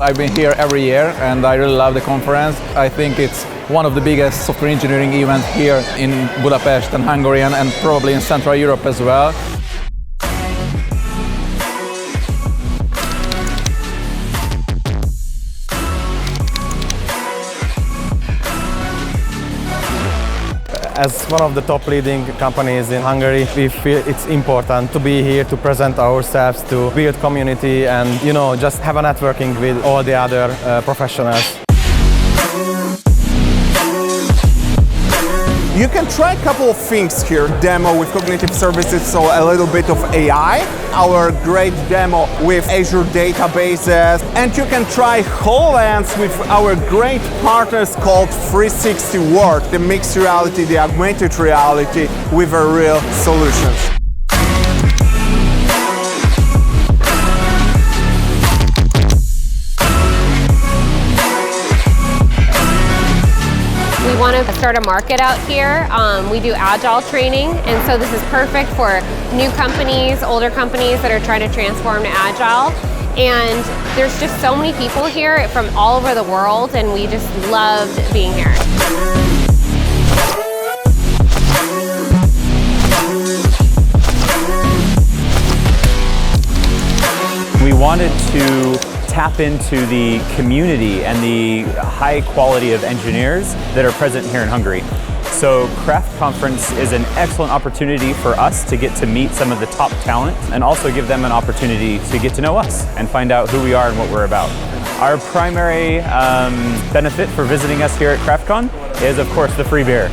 I've been here every year and I really love the conference. I think it's one of the biggest software engineering events here in Budapest and Hungary and probably in Central Europe as well. As one of the top leading companies in Hungary, we feel it's important to be here to present ourselves, to build community and, just have a networking with all the other professionals. You can try a couple of things here. Demo with cognitive services, so a little bit of AI. Our great demo with Azure databases. And you can try HoloLens with our great partners called 360 World, the mixed reality, the augmented reality with a real solutions. We want to start a market out here. We do agile training, and so this is perfect for new companies, older companies that are trying to transform to agile. And there's just so many people here from all over the world, and we just loved being here. We wanted to tap into the community and the high quality of engineers that are present here in Hungary. So Craft Conference is an excellent opportunity for us to get to meet some of the top talent and also give them an opportunity to get to know us and find out who we are and what we're about. Our primary benefit for visiting us here at CraftCon is, of course, the free beer.